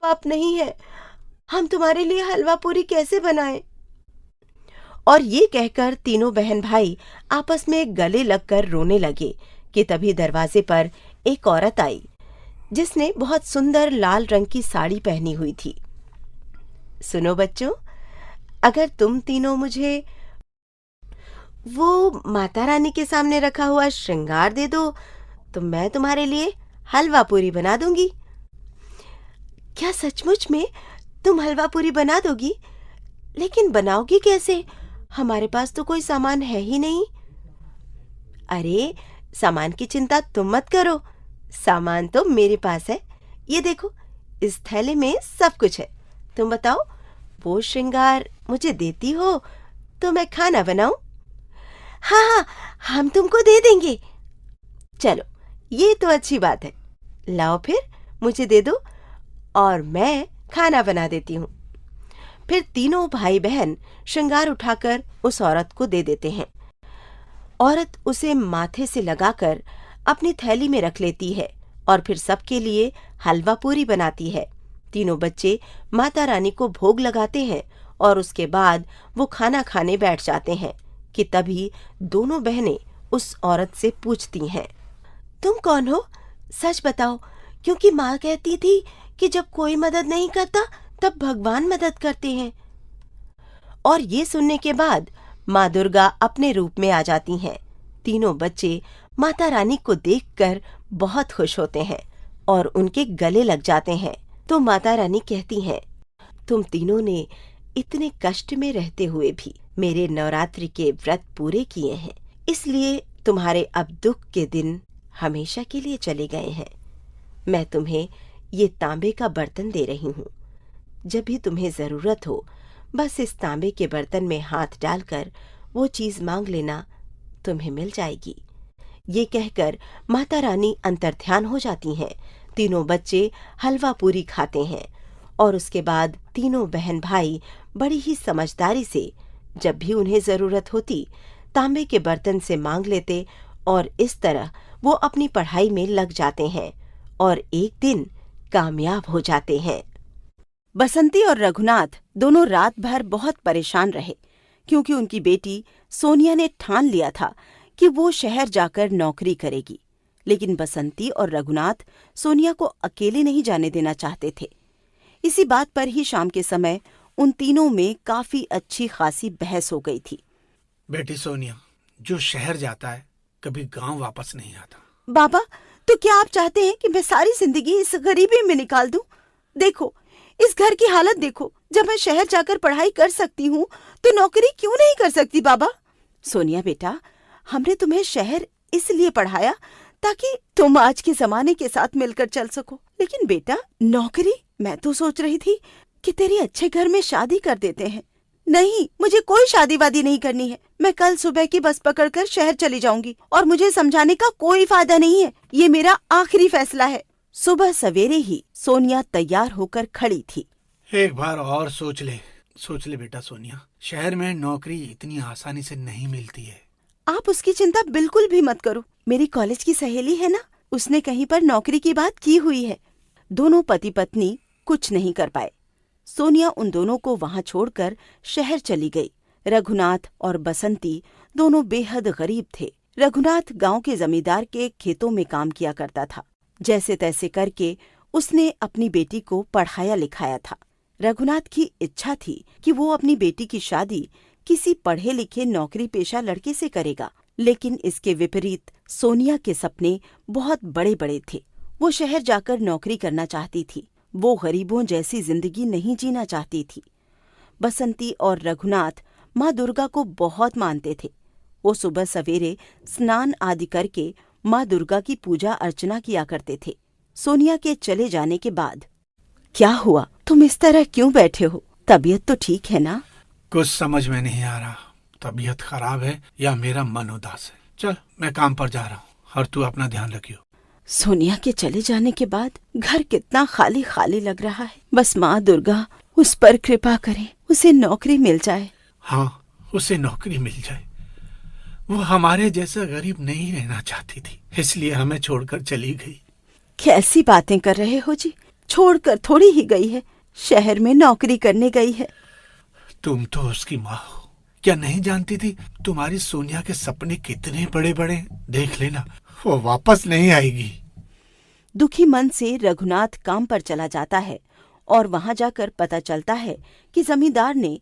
आप नहीं है, हम तुम्हारे लिए हलवा पूरी कैसे बनाएं? और ये कहकर तीनों बहन भाई आपस में गले लगकर रोने लगे कि तभी दरवाजे पर एक औरत आई जिसने बहुत सुंदर लाल रंग की साड़ी पहनी हुई थी। सुनो बच्चों, अगर तुम तीनों मुझे वो माता रानी के सामने रखा हुआ श्रृंगार दे दो तो मैं तुम्हारे लिए हलवा पूरी बना दूंगी। क्या सचमुच में तुम हलवा पूरी बना दोगी? लेकिन बनाओगी कैसे? हमारे पास तो कोई सामान है ही नहीं। अरे, सामान की चिंता तुम मत करो, सामान तो मेरे पास है। ये देखो, इस थैले में सब कुछ है। तुम बताओ, वो श्रृंगार मुझे देती हो तो मैं खाना बनाऊं? हाँ हाँ, हम तुमको दे देंगे। चलो, ये तो अच्छी बात है। लाओ फिर, मुझे दे दो और मैं खाना बना देती हूँ। फिर तीनों भाई बहन श्रृंगार उठाकर उस औरत को दे देते हैं। औरत उसे माथे से लगाकर अपनी थैली में रख लेती है और फिर सबके लिए हलवा पूरी बनाती है। तीनों बच्चे माता रानी को भोग लगाते हैं और उसके बाद वो खाना खाने बैठ जाते हैं कि तभी दोनों बहनें उस औरत से पूछती हैं, तुम कौन हो? सच बताओ, क्योंकि माँ कहती थी कि जब कोई मदद नहीं करता तब भगवान मदद करते हैं। और ये सुनने के बाद माँ दुर्गा अपने रूप में आ जाती हैं। तीनों बच्चे माता रानी को देखकर बहुत खुश होते हैं और उनके गले लग जाते हैं। तो माता रानी कहती हैं, तुम तीनों ने इतने कष्ट में रहते हुए भी मेरे नवरात्रि के व्रत पूरे किए हैं, इसलिए तुम्हारे अब दुख के दिन हमेशा के लिए चले गए हैं। मैं तुम्हें ये तांबे का बर्तन दे रही हूँ। जब भी तुम्हें जरूरत हो, बस इस तांबे के बर्तन में हाथ डालकर वो चीज मांग लेना, तुम्हें मिल जाएगी। ये कहकर माता रानी अंतर्ध्यान हो जाती हैं। तीनों बच्चे हलवा पूरी खाते हैं और उसके बाद तीनों बहन भाई बड़ी ही समझदारी से जब भी उन्हें जरूरत होती तांबे के बर्तन से मांग लेते और इस तरह वो अपनी पढ़ाई में लग जाते हैं और एक दिन कामयाब हो जाते हैं। बसंती और रघुनाथ दोनों रात भर बहुत परेशान रहे क्योंकि उनकी बेटी सोनिया ने ठान लिया था कि वो शहर जाकर नौकरी करेगी। लेकिन बसंती और रघुनाथ सोनिया को अकेले नहीं जाने देना चाहते थे। इसी बात पर ही शाम के समय उन तीनों में काफी अच्छी खासी बहस हो गई थी। बेटी सोनिया, जो शहर जाता है कभी गांव वापस नहीं आता। बाबा, तो क्या आप चाहते हैं कि मैं सारी जिंदगी इस गरीबी में निकाल दूं? देखो, इस घर की हालत देखो। जब मैं शहर जाकर पढ़ाई कर सकती हूँ तो नौकरी क्यों नहीं कर सकती? बाबा, सोनिया बेटा, हमने तुम्हें शहर इसलिए पढ़ाया ताकि तुम आज के जमाने के साथ मिलकर चल सको। लेकिन बेटा, नौकरी? मैं तो सोच रही थी कि तेरी अच्छे घर में शादी कर देते हैं। नहीं, मुझे कोई शादी वादी नहीं करनी है। मैं कल सुबह की बस पकड़कर शहर चली जाऊंगी और मुझे समझाने का कोई फायदा नहीं है। ये मेरा आखिरी फैसला है। सुबह सवेरे ही सोनिया तैयार होकर खड़ी थी। एक बार और सोच ले बेटा सोनिया, शहर में नौकरी इतनी आसानी से नहीं मिलती है। आप उसकी चिंता बिल्कुल भी मत करो। मेरी कॉलेज की सहेली है ना, उसने कहीं पर नौकरी की बात की हुई है। दोनों पति पत्नी कुछ नहीं कर पाए। सोनिया उन दोनों को वहां छोड़कर शहर चली गई। रघुनाथ और बसंती दोनों बेहद गरीब थे। रघुनाथ गांव के जमींदार के खेतों में काम किया करता था। जैसे तैसे करके उसने अपनी बेटी को पढ़ाया लिखाया था। रघुनाथ की इच्छा थी कि वो अपनी बेटी की शादी किसी पढ़े लिखे नौकरी पेशा लड़के से करेगा, लेकिन इसके विपरीत सोनिया के सपने बहुत बड़े बड़े थे। वो शहर जाकर नौकरी करना चाहती थी। वो गरीबों जैसी जिंदगी नहीं जीना चाहती थी। बसंती और रघुनाथ माँ दुर्गा को बहुत मानते थे। वो सुबह सवेरे स्नान आदि करके माँ दुर्गा की पूजा अर्चना किया करते थे। सोनिया के चले जाने के बाद, क्या हुआ? तुम इस तरह क्यों बैठे हो? तबीयत तो ठीक है ना? कुछ समझ में नहीं आ रहा, तबीयत खराब है या मेरा मन उदास है। चल, मैं काम पर जा रहा हूँ और तू अपना ध्यान रखियो। सोनिया के चले जाने के बाद घर कितना खाली खाली लग रहा है। बस माँ दुर्गा उस पर कृपा करे, उसे नौकरी मिल जाए। हाँ, उसे नौकरी मिल जाए। वो हमारे जैसा गरीब नहीं रहना चाहती थी, इसलिए हमें छोड़कर चली गई। कैसी बातें कर रहे हो जी? छोड़कर थोड़ी ही गई है, शहर में नौकरी करने गई है। तुम तो उसकी माँ हो, क्या नहीं जानती थी तुम्हारी सोनिया के सपने कितने बड़े बड़े? देख लेना, वो वापस नहीं आएगी। दुखी मन से रघुनाथ काम पर चला जाता है और वहां जाकर पता चलता है कि जमींदार ने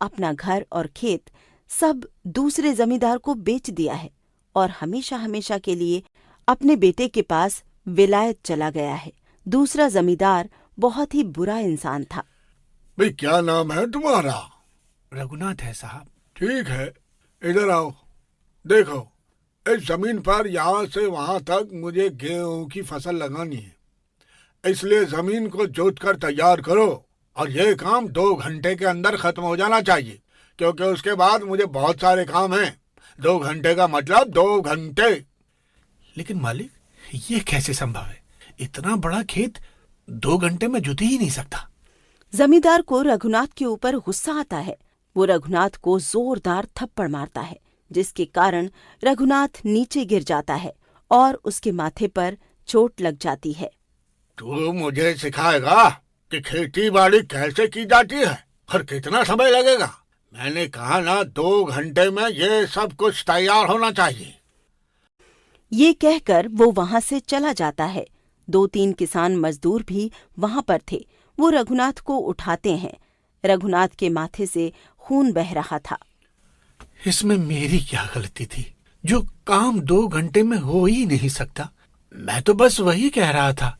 अपना घर और खेत सब दूसरे जमींदार को बेच दिया है और हमेशा हमेशा के लिए अपने बेटे के पास विलायत चला गया है। दूसरा जमींदार बहुत ही बुरा इंसान था। भाई क्या नाम है तुम्हारा? रघुनाथ है साहब। ठीक है, इधर आओ। देखो, इस जमीन पर यहाँ से वहां तक मुझे गेहूं की फसल लगानी है, इसलिए जमीन को जोतकर तैयार करो और ये काम 2 घंटे के अंदर खत्म हो जाना चाहिए, क्योंकि उसके बाद मुझे बहुत सारे काम हैं। 2 घंटे का मतलब 2 घंटे। लेकिन मालिक, ये कैसे संभव है? इतना बड़ा खेत 2 घंटे में जुत ही नहीं सकता। जमींदार को रघुनाथ के ऊपर गुस्सा आता है। वो रघुनाथ को जोरदार थप्पड़ मारता है, जिसके कारण रघुनाथ नीचे गिर जाता है और उसके माथे पर चोट लग जाती है। तू मुझे सिखाएगा कि खेती बाड़ी कैसे की जाती है और कितना समय लगेगा? मैंने कहा ना, 2 घंटे में ये सब कुछ तैयार होना चाहिए। ये कहकर वो वहां से चला जाता है। 2-3 किसान मजदूर भी वहां पर थे। वो रघुनाथ को उठाते हैं। रघुनाथ के माथे से खून बह रहा था। इसमें मेरी क्या गलती थी जो काम 2 घंटे में हो ही नहीं सकता? मैं तो बस वही कह रहा था।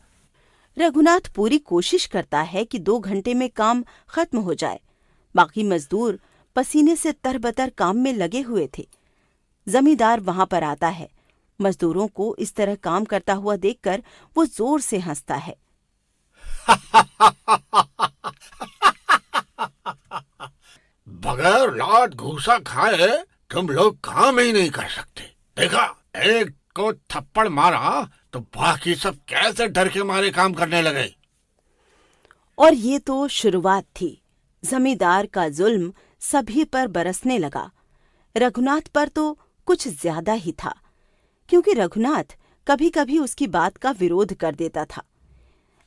रघुनाथ पूरी कोशिश करता है कि 2 घंटे में काम खत्म हो जाए। बाकी मजदूर पसीने से तरबतर काम में लगे हुए थे। जमींदार वहां पर आता है। मजदूरों को इस तरह काम करता हुआ देखकर वो जोर से हंसता है। बगैर लात घूसा खाए तुम लोग काम ही नहीं कर सकते। देखा, एक को थप्पड़ मारा तो बाकी सब कैसे डर के मारे काम करने लगे। और ये तो शुरुआत थी। जमींदार का जुल्म सभी पर बरसने लगा। रघुनाथ पर तो कुछ ज्यादा ही था, क्योंकि रघुनाथ कभी कभी उसकी बात का विरोध कर देता था।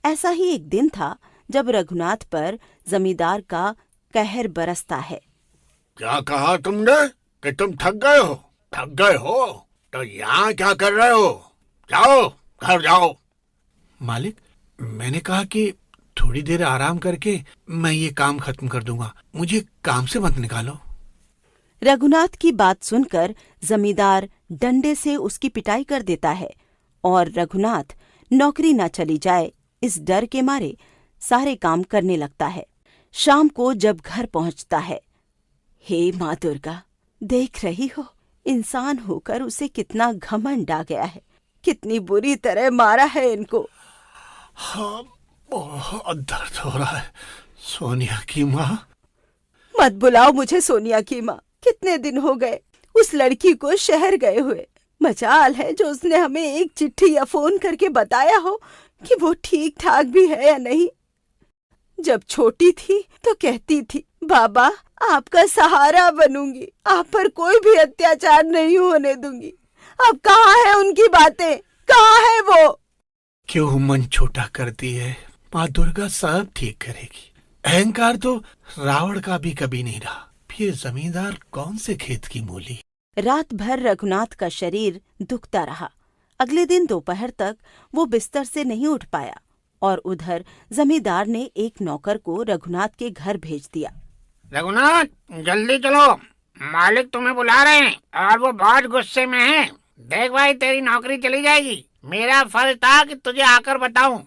ऐसा ही एक दिन था जब रघुनाथ पर जमींदार का कहर बरसता है। क्या कहा तुमने कि तुम थक गए हो? थक गए हो तो यहाँ क्या कर रहे हो? जाओ, घर जाओ। मालिक, मैंने कहा कि थोड़ी देर आराम करके मैं ये काम खत्म कर दूंगा, मुझे काम से मत निकालो। रघुनाथ की बात सुनकर जमींदार डंडे से उसकी पिटाई कर देता है और रघुनाथ नौकरी न चली जाए इस डर के मारे सारे काम करने लगता है। शाम को जब घर पहुंचता है, हे माँ दुर्गा, देख रही हो इंसान होकर उसे कितना घमंड आ गया है, कितनी बुरी तरह मारा है इनको। हाँ, बहुत दर्द हो रहा है। सोनिया की माँ। मत बुलाओ मुझे सोनिया की माँ। कितने दिन हो गए उस लड़की को शहर गए हुए। मजाल है जो उसने हमें एक चिट्ठी या फोन करके बताया हो कि वो ठीक ठाक भी है या नहीं। जब छोटी थी तो कहती थी, बाबा आपका सहारा बनूंगी, आप पर कोई भी अत्याचार नहीं होने दूंगी। अब कहाँ है उनकी बातें? कहाँ है वो? क्यों मन छोटा करती है? माँ दुर्गा सब ठीक करेगी। अहंकार तो रावण का भी कभी नहीं रहा, फिर जमींदार कौन से खेत की मूली। रात भर रघुनाथ का शरीर दुखता रहा। अगले दिन दोपहर तक वो बिस्तर से नहीं उठ पाया और उधर जमींदार ने एक नौकर को रघुनाथ के घर भेज दिया। रघुनाथ, जल्दी चलो, मालिक तुम्हें बुला रहे हैं और वो बहुत गुस्से में हैं। देख भाई, तेरी नौकरी चली जाएगी। मेरा फर्ज था कि तुझे आकर बताऊं।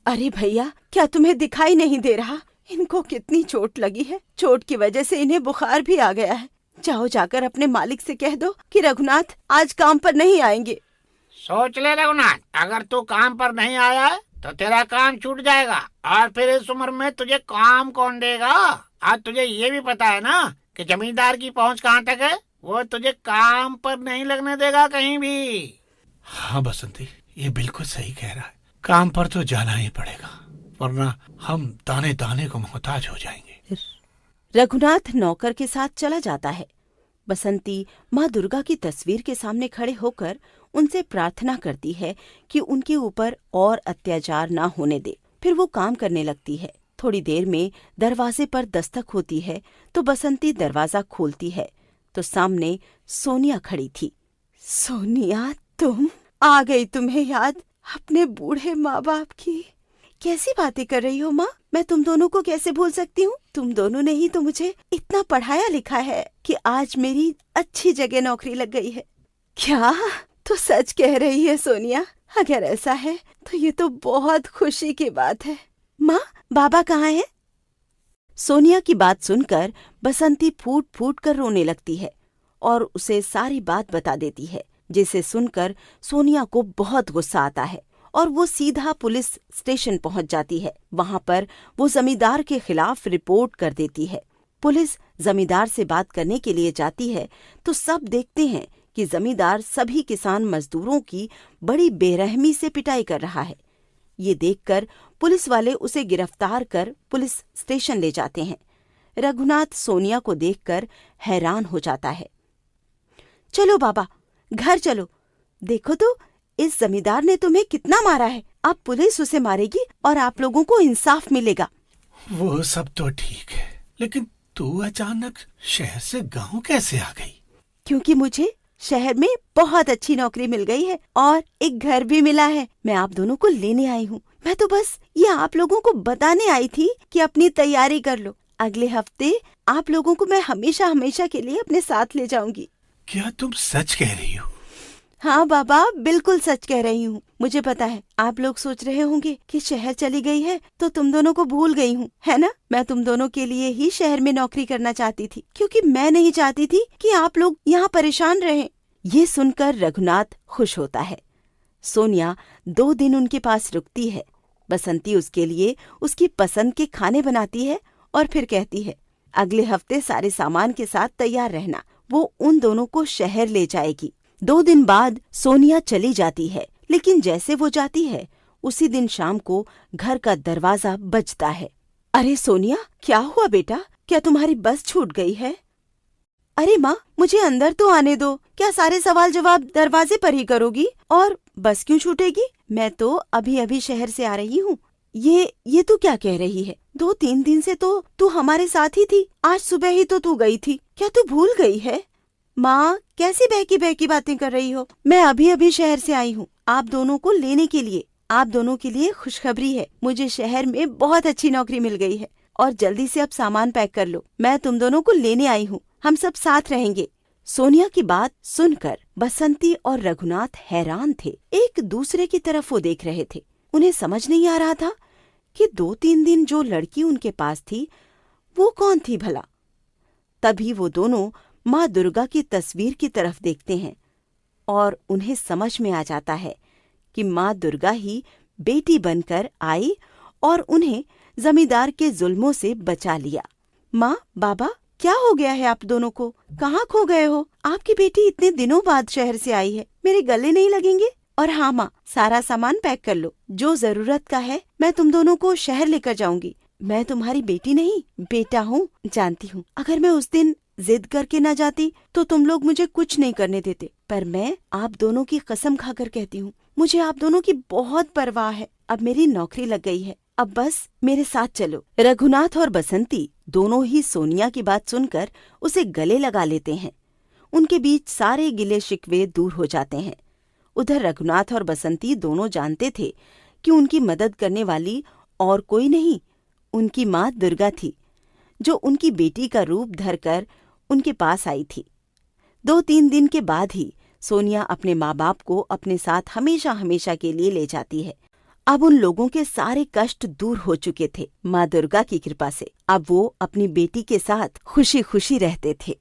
अरे भैया, क्या तुम्हें दिखाई नहीं दे रहा? इनको कितनी चोट लगी है। चोट की वजह से इन्हें बुखार भी आ गया है। जाओ, जाकर अपने मालिक से कह दो कि रघुनाथ आज काम पर नहीं आएंगे। सोच ले रघुनाथ, अगर तू काम पर नहीं आया तो तेरा काम छूट जाएगा और फिर इस उम्र में तुझे काम कौन देगा। आज तुझे ये भी पता है ना कि जमींदार की पहुंच कहाँ तक है। वो तुझे काम पर नहीं लगने देगा कहीं भी। हाँ बसंती, ये बिल्कुल सही कह रहा है। काम पर तो जाना ही पड़ेगा, वरना हम दाने दाने को मोहताज हो जाएंगे। रघुनाथ नौकर के साथ चला जाता है। बसंती माँ दुर्गा की तस्वीर के सामने खड़े होकर उनसे प्रार्थना करती है कि उनके ऊपर और अत्याचार ना होने दे। फिर वो काम करने लगती है। थोड़ी देर में दरवाजे पर दस्तक होती है तो बसंती दरवाजा खोलती है तो सामने सोनिया खड़ी थी। सोनिया, तुम आ गई? तुम्हें याद अपने बूढ़े माँ बाप की? कैसी बातें कर रही हो माँ? मैं तुम दोनों को कैसे भूल सकती हूँ? तुम दोनों ने ही तो मुझे इतना पढ़ाया लिखा है कि आज मेरी अच्छी जगह नौकरी लग गई है। क्या तो सच कह रही है सोनिया? अगर ऐसा है तो ये तो बहुत खुशी की बात है। माँ, बाबा कहाँ है? सोनिया की बात सुनकर बसंती फूट फूट कर रोने लगती है और उसे सारी बात बता देती है, जिसे सुनकर सोनिया को बहुत गुस्सा आता है और वो सीधा पुलिस स्टेशन पहुंच जाती है। वहां पर वो जमींदार के खिलाफ रिपोर्ट कर देती है। पुलिस जमींदार से बात करने के लिए जाती है तो सब देखते हैं कि जमींदार सभी किसान मजदूरों की बड़ी बेरहमी से पिटाई कर रहा है। ये देखकर पुलिस वाले उसे गिरफ्तार कर पुलिस स्टेशन ले जाते हैं। रघुनाथ सोनिया को देखकर हैरान हो जाता है। चलो बाबा, घर चलो। देखो तो इस जमींदार ने तुम्हें कितना मारा है। अब पुलिस उसे मारेगी और आप लोगों को इंसाफ मिलेगा। वो सब तो ठीक है, लेकिन तू अचानक शहर से गांव कैसे आ गई? क्योंकि मुझे शहर में बहुत अच्छी नौकरी मिल गई है और एक घर भी मिला है। मैं आप दोनों को लेने आई हूँ। मैं तो बस ये आप लोगों को बताने आई थी कि अपनी तैयारी कर लो। अगले हफ्ते आप लोगों को मैं हमेशा हमेशा के लिए अपने साथ ले जाऊंगी। क्या तुम सच कह रही हो? हाँ बाबा, बिल्कुल सच कह रही हूँ। मुझे पता है आप लोग सोच रहे होंगे कि शहर चली गई है तो तुम दोनों को भूल गई हूँ, है ना? मैं तुम दोनों के लिए ही शहर में नौकरी करना चाहती थी, क्योंकि मैं नहीं चाहती थी कि आप लोग यहाँ परेशान रहें। ये सुनकर रघुनाथ खुश होता है। सोनिया 2 दिन उनके पास रुकती है। बसंती उसके लिए उसकी पसंद के खाने बनाती है और फिर कहती है, अगले हफ्ते सारे सामान के साथ तैयार रहना। वो उन दोनों को शहर ले जाएगी। 2 दिन बाद सोनिया चली जाती है, लेकिन जैसे वो जाती है उसी दिन शाम को घर का दरवाजा बजता है। अरे सोनिया, क्या हुआ बेटा? क्या तुम्हारी बस छूट गई है? अरे माँ, मुझे अंदर तो आने दो। क्या सारे सवाल जवाब दरवाजे पर ही करोगी? और बस क्यों छूटेगी? मैं तो अभी अभी शहर से आ रही हूँ। ये तू क्या कह रही है? 2-3 दिन से तो तू हमारे साथ ही थी। आज सुबह ही तो तू गई थी। क्या तू भूल गई है? माँ, कैसी बहकी बहकी बातें कर रही हो? मैं अभी अभी शहर से आई हूँ आप दोनों को लेने के लिए। आप दोनों के लिए खुशखबरी है। मुझे शहर में बहुत अच्छी नौकरी मिल गई है और जल्दी से अब सामान पैक कर लो। मैं तुम दोनों को लेने आई हूँ। हम सब साथ रहेंगे। सोनिया की बात सुनकर बसंती और रघुनाथ हैरान थे। एक दूसरे की तरफ वो देख रहे थे। उन्हें समझ नहीं आ रहा था कि 2-3 दिन जो लड़की उनके पास थी वो कौन थी भला। तभी वो दोनों माँ दुर्गा की तस्वीर की तरफ देखते हैं और उन्हें समझ में आ जाता है कि माँ दुर्गा ही बेटी बनकर आई और उन्हें जमींदार के जुल्मों से बचा लिया। माँ, बाबा, क्या हो गया है आप दोनों को? कहाँ खो गए हो? आपकी बेटी इतने दिनों बाद शहर से आई है। मेरे गले नहीं लगेंगे? और हाँ माँ, सारा सामान पैक कर लो। जो जरूरत का है मैं तुम दोनों को शहर लेकर जाऊंगी। मैं तुम्हारी बेटी नहीं, बेटा हूँ, जानती हूँ। अगर मैं उस दिन जिद करके न जाती तो तुम लोग मुझे कुछ नहीं करने देते। पर मैं आप दोनों की कसम खाकर कहती हूँ, मुझे आप दोनों की बहुत परवाह है। अब मेरी नौकरी लग गई है। अब बस मेरे साथ चलो। रघुनाथ और बसंती दोनों ही सोनिया की बात सुनकर उसे गले लगा लेते हैं। उनके बीच सारे गिले शिकवे दूर हो जाते हैं। उधर रघुनाथ और बसंती दोनों जानते थे कि उनकी मदद करने वाली और कोई नहीं, उनकी माँ दुर्गा थी, जो उनकी बेटी का रूप धरकर उनके पास आई थी। 2-3 दिन के बाद ही सोनिया अपने माँ बाप को अपने साथ हमेशा हमेशा के लिए ले जाती है। अब उन लोगों के सारे कष्ट दूर हो चुके थे माँ दुर्गा की कृपा से। अब वो अपनी बेटी के साथ खुशी खुशी रहते थे।